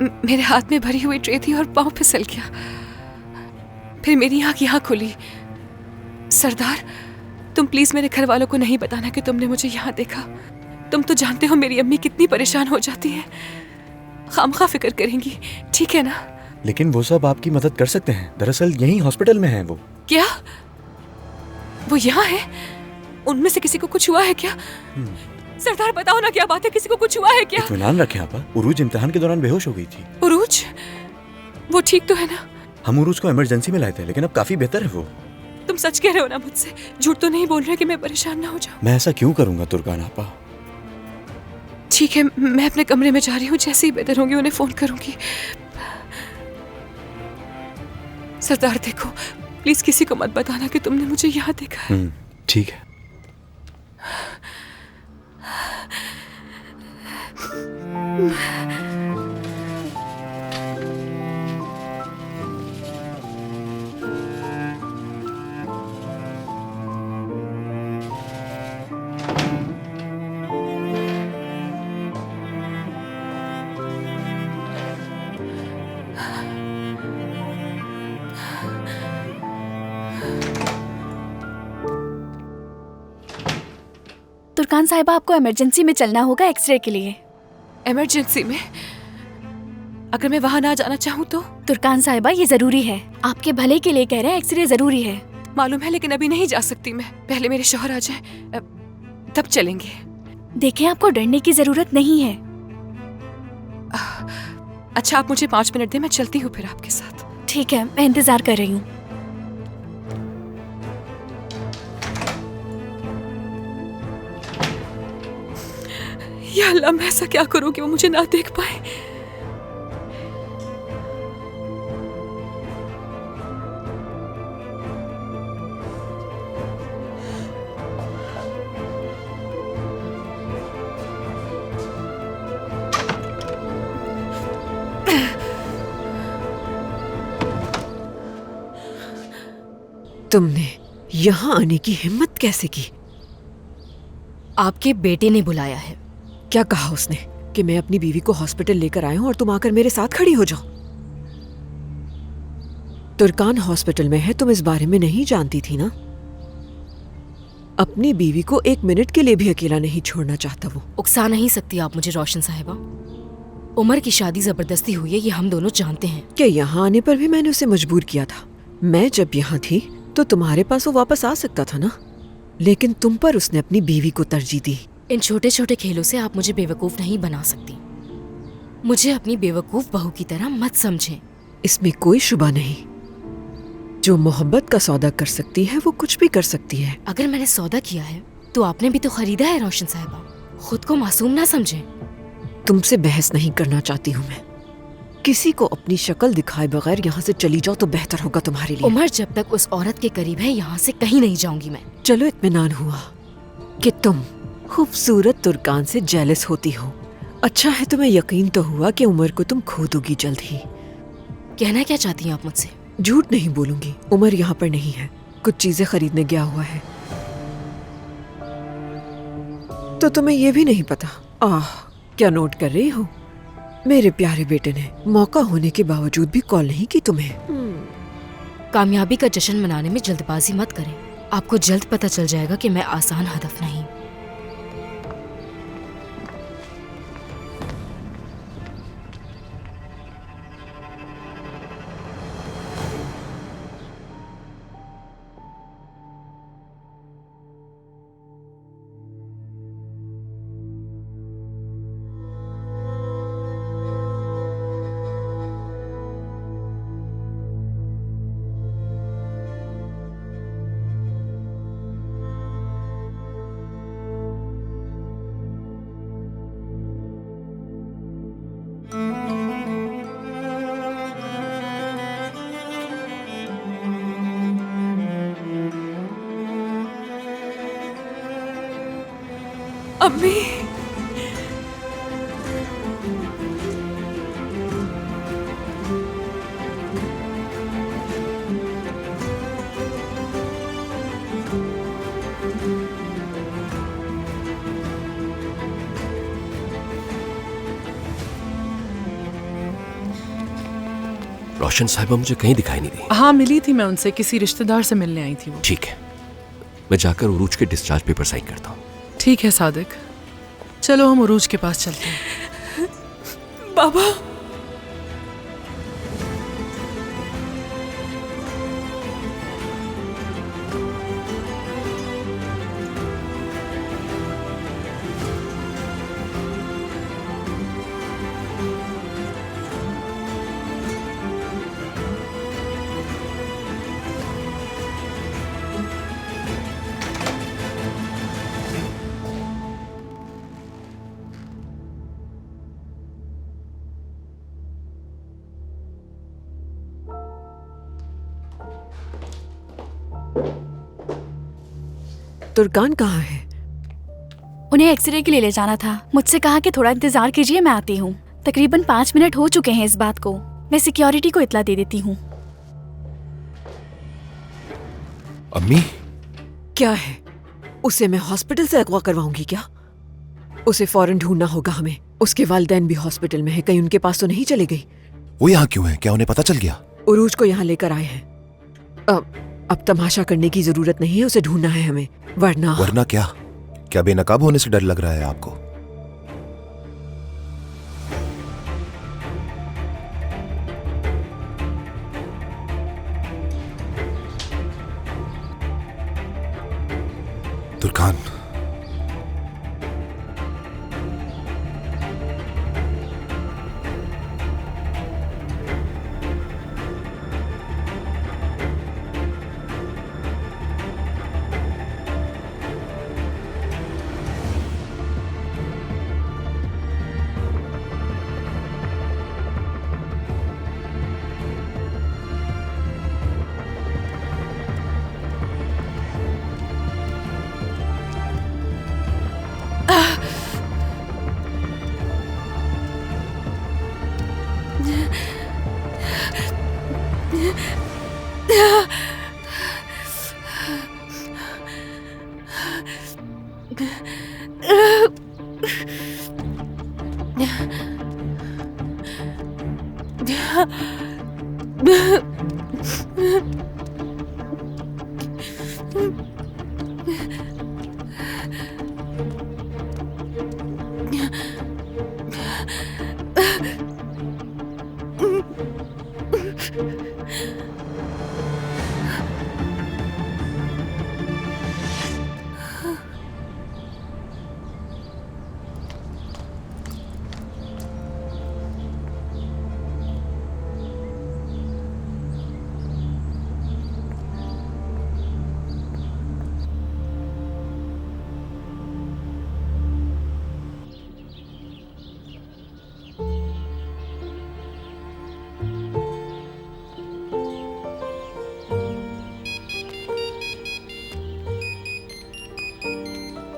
मेरे हाथ में भरी हुई ट्रे थी और पाँव फिसल गया। फिर मेरी आँख यहाँ खुली। सरदार, तुम प्लीज मेरे घर वालों को नहीं बताना कि तुमने मुझे यहाँ देखा। तुम तो जानते हो मेरी अम्मी कितनी परेशान हो जाती है, खामखा फिक्र करेंगी, ठीक है ना? लेकिन वो सब आपकी मदद कर सकते हैं। दरअसल यहीं हॉस्पिटल में हैं वो। क्या वो यहाँ है? उनमें से किसी को कुछ हुआ है क्या? सरदार बताओ ना, क्या बात है? किसी को कुछ हुआ है क्या? इत्मीनान रखें आपा। उरूज इम्तिहान के दौरान बेहोश हो गई थी। उरूज? वो ठीक तो है ना? हम उरूज को इमरजेंसी में लाए थे, लेकिन अब काफी बेहतर है वो। तुम सच कह रहे हो ना मुझसे? झूठ तो नहीं बोल रहे कि मैं परेशान ना हो जाऊं? मैं ऐसा क्यों करूंगा तुर्कान आपा? ठीक है, मैं अपने कमरे में जा रही हूँ। जैसे ही बेहतर होंगी उन्हें फोन करूंगी। सरदार देखो, प्लीज किसी को मत बताना कि तुमने मुझे यहाँ देखा है। ठीक है। तुर्कान साहिबा, आपको इमरजेंसी में चलना होगा एक्सरे के लिए। इमरजेंसी में? अगर मैं वहां ना जाना चाहूँ तो? तुर्कान साहिबा, ये जरूरी है, आपके भले के लिए कह रहे हैं, एक्सरे जरूरी है। मालूम है, लेकिन अभी नहीं जा सकती मैं। पहले मेरे शौहर आ जाए तब चलेंगे। देखें, आपको डरने की जरूरत नहीं है। अच्छा, आप मुझे 5 मिनट दें, मैं चलती हूँ फिर आपके साथ। ठीक है, मैं इंतजार कर रही हूँ। या अल्लाह, मैं ऐसा क्या करूं कि वो मुझे ना देख पाए? तुमने यहाँ आने की हिम्मत कैसे की? आपके बेटे ने बुलाया है। क्या कहा उसने? कि मैं अपनी बीवी को हॉस्पिटल लेकर आया हूँ और तुम आकर मेरे साथ खड़ी हो जाओ? तुर्कान हॉस्पिटल में है, तुम इस बारे में नहीं जानती थी ना? अपनी बीवी को 1 मिनट के लिए भी अकेला नहीं छोड़ना चाहता वो। उकसा नहीं सकती आप मुझे रोशन साहिबा। उमर की शादी जबरदस्ती हुई है, ये हम दोनों जानते हैं। क्या यहाँ आने पर भी मैंने उसे मजबूर किया था? मैं जब यहाँ थी तो तुम्हारे पास वो वापस आ सकता था ना, लेकिन तुम पर उसने अपनी बीवी को तरजीह दी। इन छोटे छोटे खेलों से आप मुझे बेवकूफ नहीं बना सकती। मुझे अपनी बेवकूफ बहू की तरह मत समझें। इसमें कोई शुबा नहीं, जो मोहब्बत का सौदा कर सकती है वो कुछ भी कर सकती है। अगर मैंने सौदा किया है तो आपने भी तो खरीदा है रोशन साहिबा। खुद को मासूम ना समझें। तुमसे बहस नहीं करना चाहती हूँ मैं। किसी को अपनी शक्ल दिखाए बगैर यहाँ से चली जाओ तो बेहतर होगा तुम्हारे लिए। उमर जब तक उस औरत के करीब है, यहाँ से कहीं नहीं जाऊंगी मैं। चलो, इत्मीनान हुआ कि तुम खूबसूरत तुर्कान से जेलस होती हो। अच्छा है, तुम्हें यकीन तो हुआ कि उमर को तुम खो दोगी जल्द ही। कहना क्या चाहती हैं आप मुझसे? झूठ नहीं बोलूंगी, उमर यहाँ पर नहीं है, कुछ चीजें खरीदने गया हुआ है। तो तुम्हें ये भी नहीं पता? क्या नोट कर रही हो? मेरे प्यारे बेटे ने मौका होने के बावजूद भी कॉल नहीं की तुम्हें। कामयाबी का जश्न मनाने में जल्दबाजी मत करें। आपको जल्द पता चल जाएगा कि मैं आसान हदफ नहीं। अम्मी, रोशन साहिबा मुझे कहीं दिखाई नहीं दी। हाँ, मिली थी मैं उनसे, किसी रिश्तेदार से मिलने आई थी वो। ठीक है, मैं जाकर उरूज के डिस्चार्ज पेपर साइन करता हूँ। ठीक है सादिक, चलो हम उरूज के पास चलते हैं। बाबा, तुर्कान कहाँ है? उन्हें एक्सरे के लिए ले जाना था। मुझसे कहा कि थोड़ा इंतजार कीजिए, मैं आती हूँ। तकरीबन 5 मिनट हो चुके हैं इस बात को। मैं सिक्योरिटी को इत्ला दे देती हूँ। अम्मी, क्या है? उसे मैं हॉस्पिटल से अगवा करवाऊंगी क्या? उसे फौरन ढूंढना होगा हमें। उसके वालिदैन भी हॉस्पिटल में है, कहीं उनके पास तो नहीं चली गई? वो यहाँ क्यों है? क्या उन्हें पता चल गया? उरूज को यहाँ लेकर आए हैं। अब तमाशा करने की जरूरत नहीं है, उसे ढूंढना है हमें, वरना क्या? क्या बेनकाब होने से डर लग रहा है आपको? तुर्कान,